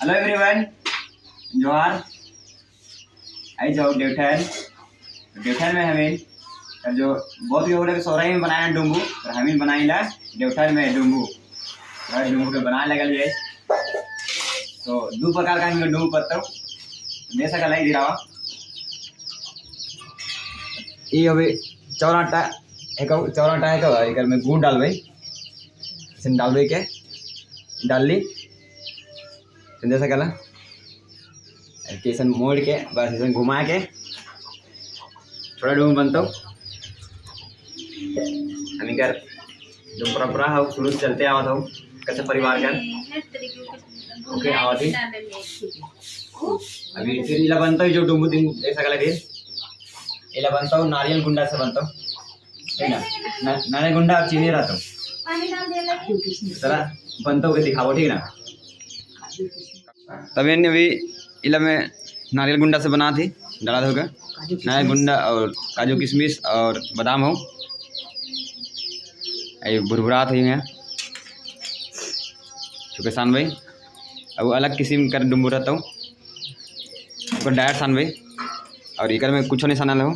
Hello everyone, जोहार। आई जाओ देवठन में हमें जो बहुत लोग सोराई में बनाया डुम्बू और हमें बनाई ला देवठन में डुम्बू के बनाने लगे ये तो दो प्रकार का हम डुम्बू पत्ता दे सका लाई दिरावा ये अभी चौराटा है तो एक में गुड़ डालबे इसे डालबे के डाल ली दे सकला कैसन मोड़ के बस इसे घुमा के थोड़ा डूम बनता हमी कर जो परंपरा है शुरू से चलते आवत हो कैसे परिवार का ओके आवत ही अभी फिर इला बनता जो डुम्बू दिन ऐसा कला फिर इला बनता नारियल गुंडा से बनता ठीक ना नारियल गुंडा और चीनी रहता तरह बनता के दिखाओ ठीक ना तभी अभी इला में नारियल गुंडा से बना थी डाला था नारियल गुंडा और काजू किशमिश और बादाम हो ये भुरभुरा थी मैं चुके सान भाई अब अलग किस्म का डुम्बू रहता हूँ डायरेक्ट सान भाई और इकर में कुछ नहीं साना हो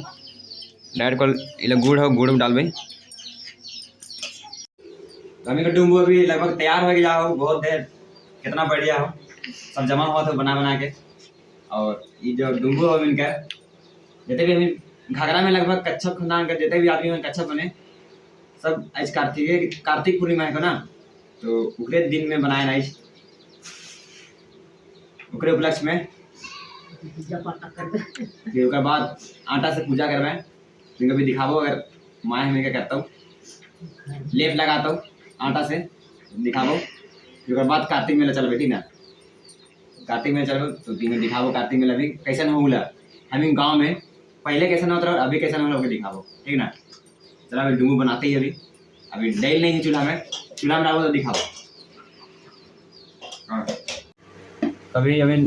डायरेक्ट को इला गुड़ हो गुड़ डाल भाई तो हमें का डुम्बू अभी लगभग तैयार हो गया हो बहुत देर कितना बढ़िया हो सब जमा हुआ था बना के और ये जो डुम्बू हो इनका जितने भी हमें घाघरा में लगभग कच्छप खानदान का जितने भी आदमी कच्छप बने सब आज कार्तिक पूर्णिमा है ना तो उकरे दिन में बनाए ना उकरे उपलक्ष्य में फिर उसके बाद आटा से पूजा करवाए फिर कभी दिखाबो अगर माँ हमें क्या करता हूँ लेप लगाता हूँ आटा से दिखाबो फिर उसके बाद कार्तिक मेला चल बैठी ना कार्तिक मेला चलो तो तुम्हें दिखाबो कार्तिक मेला भी कैसा न होला हमें गांव में पहले कैसा न होता और अभी कैसा न होला दिखाबो ठीक ना। चलो अभी डुम्बू बनाते ही अभी डेल नहीं है चूल्हा में डालो तो दिखाओ कभी अभी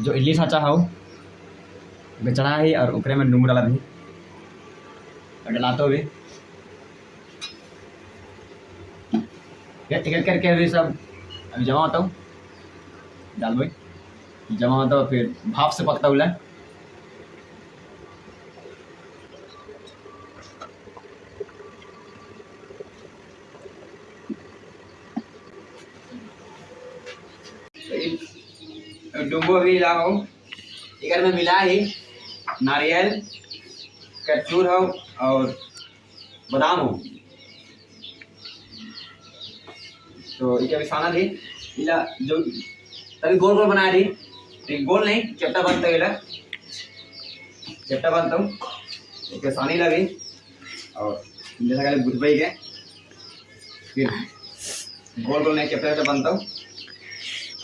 जो इडली साचा हो चढ़ा है और उकरे में डुम्बू डाला भी डलाते हुए टिकट करके अभी सब अभी जमा होता हूँ डाल भाई जमा होता फिर भाप से पकता हुआ डुम्बो भी ला हो इधर में मिला ही नारियल कटूर हो और बादाम हो तो इके भी साना थी इला जो तभी गोल गोल बनाया थी गोल नहीं चपटा बनता है चपटा बनता हूँ ओके सानी लगी और जैसा कहले बुझबई के फिर गोल गोल नहीं चपटा बनता हूँ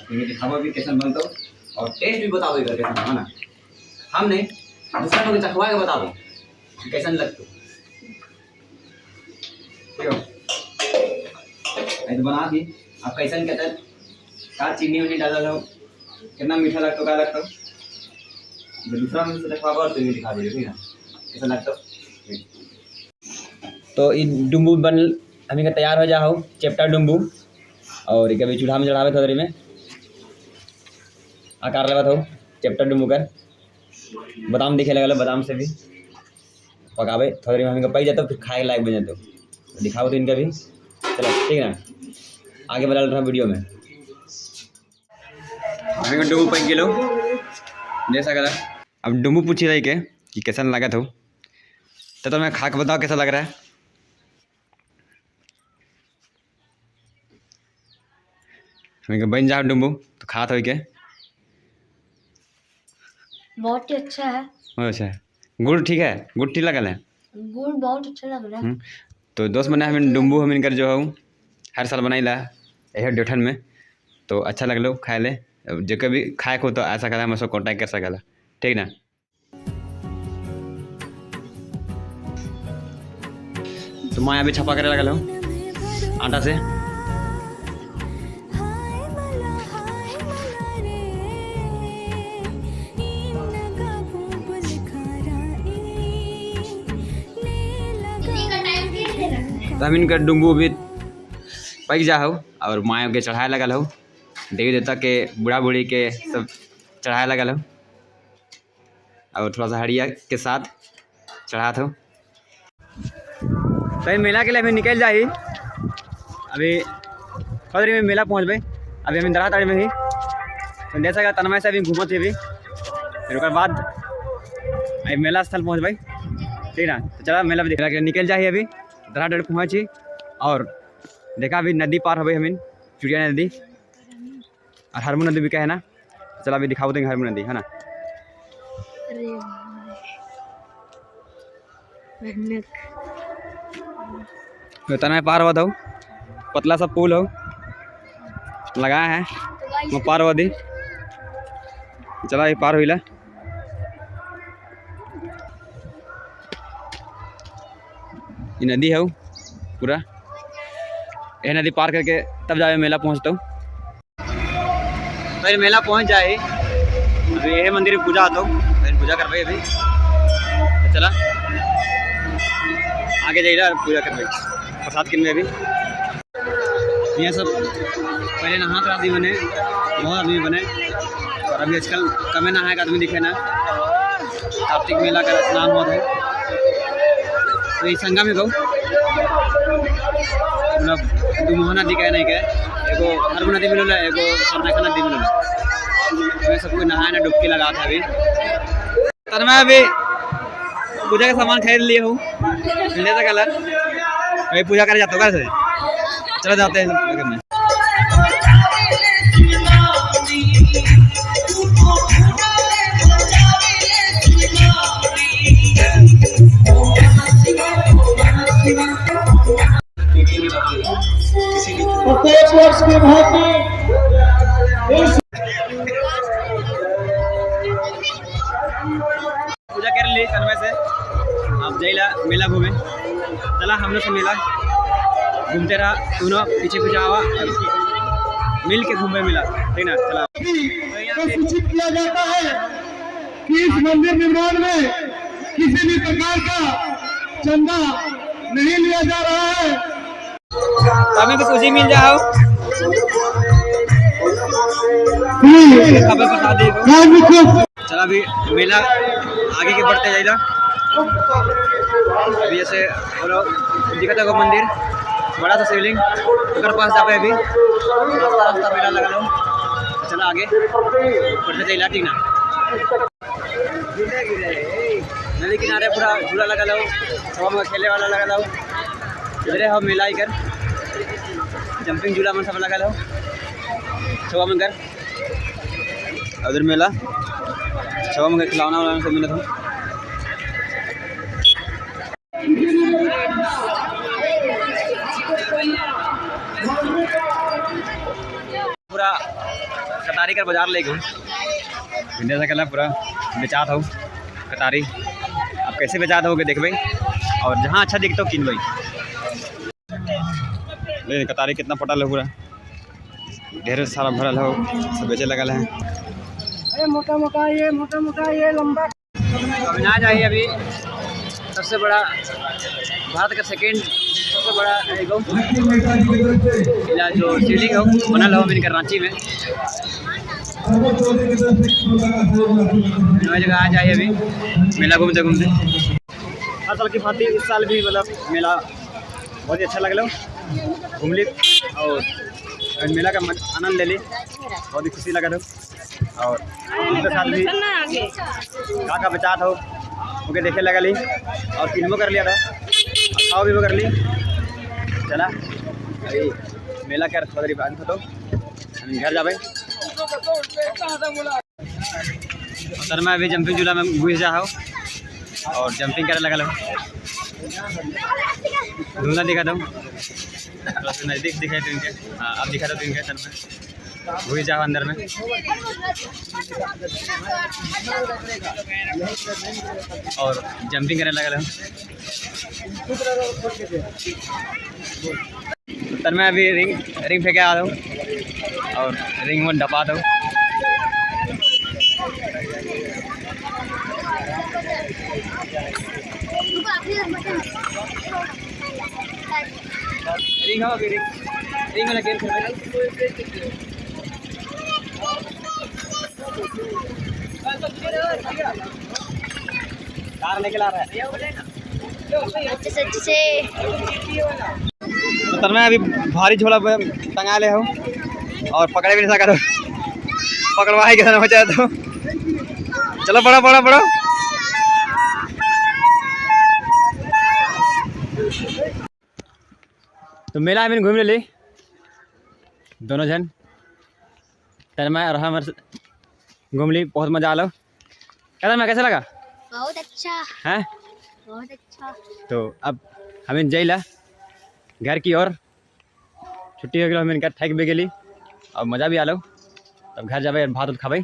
फिर दिखावा भी कैसे बनता हूँ और टेस्ट भी बताओ इधर कैसा है ना हम नहीं दूसरा को चखवा के बताओ कैसा लगता ठीक हो तो बना थी आप कैसा कहते हैं का चीनी उनी डाला हो कितना मीठा लगता क्या लगता दूसरा में से दिखावा और तुम्हें दिखा दीजिए ठीक है कैसा लगता तो ये डुम्बू बन हमें का तैयार हो जाओ चेप्टा डुम्बू और ये कभी चूल्हा में चढ़ावे थोड़ी में आकार लगा था चेप्टा डुम्बू कर बादाम दिखे लगा बादाम से भी पकावे थोड़ी में हमें पाई जाता फिर खाए लायक बन जाते दिखाओ तो इनका भी चलो ठीक है ना आगे बढ़ा रहा वीडियो में हमें डुम्बू 5 किलो जैसा करा अब डुम्बू पूछी रही के कि कैसा लगा था तो मैं खा के बताओ कैसा लग रहा है हमें बन जाओ डुम्बू तो खा था के बहुत ही अच्छा है। अच्छा गुड़ ठीक है गुड़ ठीक लगा है गुड़ बहुत अच्छा लग रहा है। तो दोस्त बना हमें डुम्बू हम इनकर जो है हर साल बनाई ला यह डेठन में तो अच्छा लगलो खाए ले जो कभी खाए को तो ऐसा करा हम उसको कॉन्टैक्ट कर सकला ठीक ना। तो मैं अभी छपा करे लगा आटा से तो हम इनका डुम्बू भी पक जा हो और माँ के चढ़ाए लगल हो देवी देवता के बूढ़ा बूढ़ी के सब चढ़ाए लगा लो और थोड़ा सा हड़िया के साथ चढ़ा था। तो मेला के लिए अभी निकल जाही। अभी थोड़ी देर में मेला पहुँच गए। अभी हम इंदिरा ताड़ी में ही तो देख सका तन्मय से अभी घूमत थी। अभी फिर उसके बाद अभी मेला स्थल पहुँच गए। ठीक ना, तो चला मेला भी देख निकल जाही। अभी दराडर पहुँची और देखा अभी नदी पार हो गई हमीन, चुड़िया नदी और हरमू नदी भी क्या है ना। चला अभी दिखाओ देंगे हरमू नदी है ना। तना पार हुआ था, पतला सा पुल हो लगाया है वो पार हुआ दी। चला ये पार हुईला। ये नदी है पूरा, ये नदी पार करके तब जाए मेला पहुँचता हूँ। फिर मेला पहुँच जाए। अभी यही मंदिर में पूजा आता हूँ, फिर पूजा कर पाई अभी। तो चला आगे जाइए पूजा कर पाई प्रसाद किन में। अभी ये सब पहले नहात आदमी बने, बहुत आदमी बने और अभी आजकल कमे नहाए का आदमी दिखे ना। कार्तिक मेला का स्नान हुआ है तो ये संगम में गो मतलब दुमोहा नदी का नहीं क्या, एगो हरमू नदी मिलो ना, एगो सरनाखा नदी मिलो ना। तो सब कोई नहाए ना डुबकी लगा था। अभी तर मैं अभी पूजा का सामान खरीद लिए हूँ, ले था कलर अभी पूजा करे जाता हूँ। कैसे चलो जाते हैं करने। वर्ष की भांति पूजा कर ली तन्मय से। अब जैला मेला घूमे। चला हम लोग से मेला घूमते रहा, दोनों पीछे पीछे आवा मिल के घूमे मिला। ठीक ना, चला सूचित किया जाता है कि इस मंदिर निर्माण में किसी भी प्रकार का चंदा नहीं लिया जा रहा है। हमें तो सूची मिल जाओ खबर बता दे। चला अभी मेला आगे के बढ़ते जाइला। अभी जैसे दिखा था मंदिर बड़ा सा शिवलिंग उधर पास जाए। अभी रास्ता रास्ता मेला लगा लो। चला आगे बढ़ते जाइला। ठीक ना, नदी किनारे पूरा झूला लगा लो, सब खेले वाला लगा लो। इधरे हम मेला ही कर जंपिंग झूला में सब लगा लो छवा में कर। उधर मेला छवा में खिलौना वाला सब मिला था। पूरा कटारी का बाजार ले गए भिंडे से कला पूरा बेचात हो कटारी। अब कैसे बेचात होगे देख भाई, और जहाँ अच्छा दिखता हो किन भाई। कतारी कितना पटल है, पूरा ढेर सारा भरल हो, सब बेचे लगल है। अरे मोटा मोटा ये लंबा अभी ना जाइए। अभी सबसे बड़ा भारत का सेकेंड सबसे बड़ा जो शिवलिंग हो बनल हो इनका रांची में। नई जगह आ जाइए अभी मेला घूमते घूमते। हर साल की भांति इस साल भी मतलब मेला बहुत ही अच्छा लगल, घूम ली और मेला का आनंद ले ली। बहुत ही खुशी लगा था और उनके साथ भी का बचा था ओके देखे लगा ली और फिल्मों कर लिया था और खाओ भी वो कर ली। चला अरे मेला क्या थोड़ा देरी बाद तो हम घर जावे। सर मैं अभी जंपिंग झूला में घुस जा हो और जंपिंग करने लगा लो। झूला दिखा दो नज़दीक दिखाई तो इनके। हाँ अब दिखा दो तो इनके सर में घुस जाओ अंदर में। और जंपिंग करने लगा लो। सर मैं अभी रिंग फेंके आ रहा हूँ और रिंग में डपा दो। रिंग हो रिंग में लगे कार लेके ला रहा है अच्छे से तो मैं अभी भारी झोला टंगा ले हूँ और पकड़े भी नहीं सका, तो पकड़वा ही कैसा हो जाए तो चलो बड़ा बड़ा बड़ा। तो मेला में घूम ले दोनों जन, तन्मय और हम घूम ली, बहुत मजा आ लो। क्या मैं कैसा लगा? बहुत अच्छा हैं? बहुत अच्छा। तो अब हमें जैला घर की ओर छुट्टी हो गई, हमें घर थक भी गई और मज़ा भी आ लो। तब घर जाबे भात उत खाबे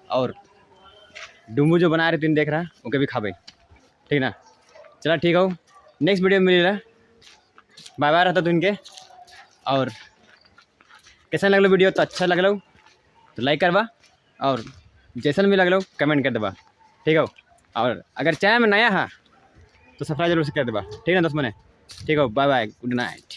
और डुम्बू जो बना रहे तुम देख रहा ओके भी खाबे, ठीक ना? चला ठीक हो, नेक्स्ट वीडियो में मिलेगा। बाय बाय रहता तुमके। और कैसा लगलो वीडियो? तो अच्छा लगलो तो लाइक करवा और जैसन भी लगलो कमेंट कर देवा, ठीक हो? और अगर चैनल में नया है तो सब्सक्राइब जरूर से कर देवा, ठीक है दोस्त मने? ठीक हो, बाय बाय, गुड नाइट।